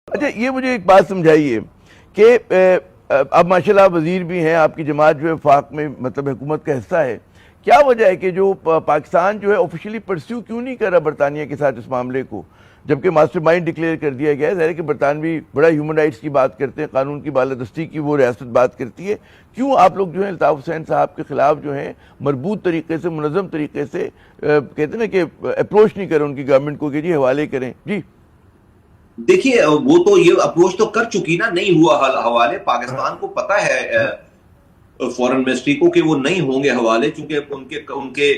اچھا یہ مجھے ایک بات سمجھائیے کہ اب ماشاءاللہ وزیر بھی ہیں، آپ کی جماعت جو ہے وفاق میں مطلب حکومت کا حصہ ہے، کیا وجہ ہے کہ جو پاکستان جو ہے آفیشلی پرسیو کیوں نہیں کر رہا برطانیہ کے ساتھ اس معاملے کو، جبکہ ماسٹر مائنڈ ڈکلیئر کر دیا گیا ہے؟ ظاہر ہے کہ برطانوی بڑا ہیومن رائٹس کی بات کرتے ہیں، قانون کی بالادستی کی وہ ریاست بات کرتی ہے، کیوں آپ لوگ جو ہیں الطاف حسین صاحب کے خلاف جو ہیں مربوط طریقے سے، منظم طریقے سے کہتے ہیں نا کہ اپروچ نہیں کریں ان کی گورنمنٹ کو کہ جی حوالے کریں؟ جی دیکھیے وہ تو یہ اپروچ تو کر چکی نا، نہیں ہوا حوالے. پاکستان کو پتا ہے فورن منسٹری کو کہ وہ نہیں ہوں گے حوالے، چونکہ ان کے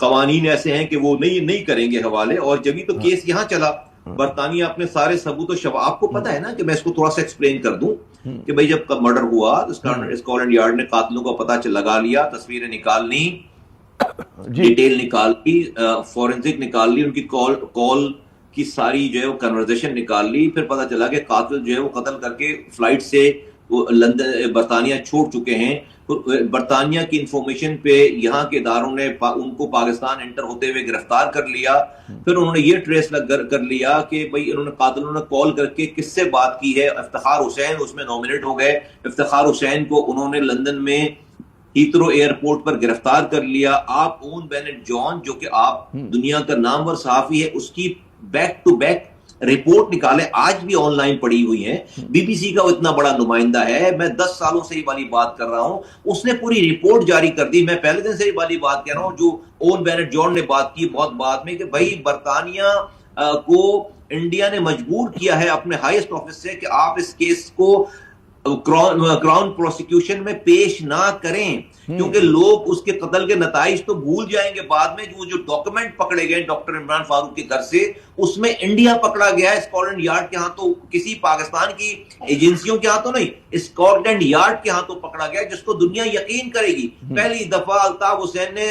قوانین ایسے ہیں کہ وہ نہیں کریں گے حوالے. اور جبھی تو کیس یہاں چلا، برطانیہ اپنے سارے ثبوت و آپ کو پتا ہے نا کہ میں اس کو تھوڑا سا ایکسپلین کر دوں کہ بھئی جب مرڈر ہوا اسکاٹلینڈ یارڈ نے قاتلوں کا پتہ لگا لیا، تصویریں نکال لی، ڈیٹیل نکال لی، فورنسک نکال لی، ان کی کال کی ساری جو ہے وہ کنورزیشن نکال لی. پھر پتہ چلا کہ قاتل جو ہے وہ قتل کر کے فلائٹ سے لندن برطانیہ چھوڑ چکے ہیں. برطانیہ کی انفارمیشن پہ یہاں کے اداروں نے ان کو پاکستان انٹر ہوتے ہوئے گرفتار کر لیا. پھر انہوں نے یہ ٹریس کر لیا کہ بھئی انہوں نے قاتلوں نے کال کر کے کس سے بات کی ہے. افتخار حسین اس میں نومینیٹ ہو گئے. افتخار حسین کو انہوں نے لندن میں ہیترو ایئرپورٹ پر گرفتار کر لیا. آپ اون بینٹ جان جو کہ آپ دنیا کا نامور صحافی ہے، اس کی بیک ٹو بیک رپورٹ نکالے، آج بھی آن لائن پڑی ہوئی ہیں. بی بی سی کا وہ اتنا بڑا نمائندہ ہے، میں 10 سالوں سے یہ والی بات کر رہا ہوں، اس نے پوری رپورٹ جاری کر دی. میں پہلے دن سے یہ والی بات کہہ رہا ہوں جو اون بینٹ جان نے بات کی بہت بعد میں، کہ بھائی برطانیہ کو انڈیا نے مجبور کیا ہے اپنے ہائیسٹ آفس سے کہ آپ اس کیس کو کراؤن پروسیکیوشن میں پیش نہ کریں، کیونکہ لوگ اس کے قتل کے نتائج تو بھول جائیں گے بعد میں. جو ڈاکومنٹ پکڑے گئے ڈاکٹر عمران فاروق کے گھر سے، اس میں انڈیا پکڑا گیا ہے، اسکاٹ لینڈ یارڈ کے ہاں تو کسی پاکستان کی ایجنسیوں کے ہاں تو نہیں، اسکاٹ لینڈ یارڈ کے ہاں تو پکڑا گیا، جس کو دنیا یقین کرے گی. پہلی دفعہ الطاف حسین نے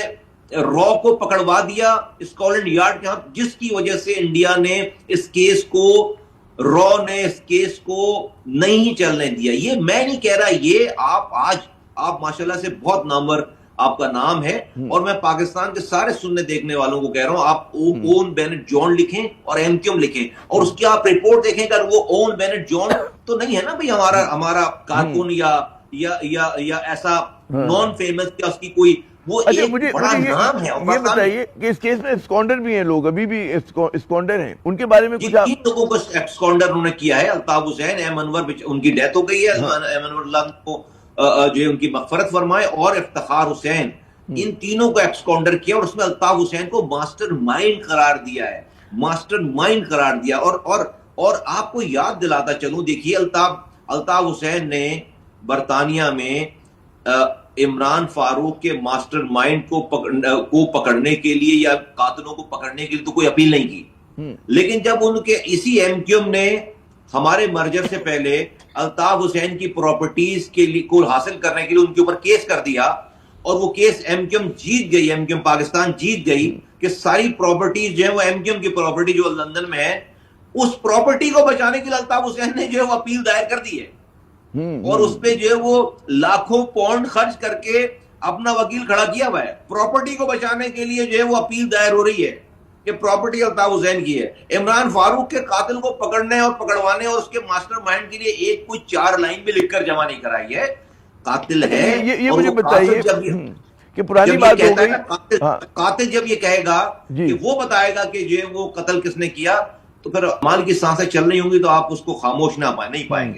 را کو پکڑوا دیا اسکاٹ لینڈ یارڈ کے ہاں، جس کی وجہ سے انڈیا نے اس کیس کو را نے اس کیس کو نہیں چلنے دیا. یہ میں نہیں کہہ رہا، یہ آپ ماشاءاللہ سے بہت نامور آپ کا نام ہے، اور میں پاکستان کے سارے سننے دیکھنے والوں کو کہہ رہا ہوں آپ اون بینٹ جان لکھیں اور ایم کیو ایم لکھیں، اور اس کی آپ رپورٹ دیکھیں. اگر وہ اون بینٹ جان تو نہیں ہے نا بھئی ہمارا کارکن یا ایسا نان فیمس، کیا اس کی کوئی وہ ایک بڑا نام ہے. یہ بتائیے کہ اس کیس میں اسکانڈر بھی ہیں لوگ، ابھی بھی اسکانڈر ہیں، ان کے بارے میں کچھ تین لوگوں کو اسکانڈر انہوں نے کیا ہے. الطاف حسین، ایم انور ان کی ڈیتھ ہو گئی ہے، ایم انور اللہ کو جو ہے ان کی مغفرت فرمائے، اور افتخار حسین، ان تینوں کو ایکسکانڈر کیا، اور اس میں الطاف حسین کو ماسٹر مائنڈ قرار دیا ہے، ماسٹر مائنڈ قرار دیا. اور آپ کو یاد دلاتا چلوں، دیکھیے الطاف حسین نے برطانیہ میں عمران فاروق کے ماسٹر مائنڈ کو پکڑنے کے لیے یا قاتلوں کو پکڑنے کے لیے تو کوئی اپیل نہیں کی. لیکن جب ان کے اسی ایم کیو ایم نے ہمارے مرجر سے پہلے الطاف حسین کی پراپرٹیز کے لیے کو حاصل کرنے کے لیے ان کے اوپر کیس کر دیا، اور وہ کیس ایم کیو ایم جیت گئی، ایم کیو ایم پاکستان جیت گئی کہ ساری پراپرٹیز جو ہے وہ ایم کیو ایم کی پراپرٹی جو لندن میں ہے، اس پراپرٹی کو بچانے کے لیے الطاف حسین نے جو ہے وہ اپیل دائر کر دی ہے، اور اس پہ جو ہے وہ لاکھوں پاؤنڈ خرچ کر کے اپنا وکیل کھڑا کیا ہوا ہے. پراپرٹی کو بچانے کے لیے جو ہے وہ اپیل دائر ہو رہی ہے کہ پراپرٹی الطاف حسین کی ہے. عمران فاروق کے قاتل کو پکڑنے اور پکڑوانے اور اس کے ماسٹر مائنڈ کے لیے ایک کوئی 4 لائن بھی لکھ کر جمع نہیں کرائی ہے. قاتل ہے. یہ مجھے بتائیے کہ پرانی بات ہو گئی، قاتل جب یہ کہے گا کہ وہ بتائے گا کہ جو وہ قتل کس نے کیا، تو پھر مال کی سانسیں چل رہی ہوں گی تو آپ اس کو خاموش نہ نہیں پائیں گے.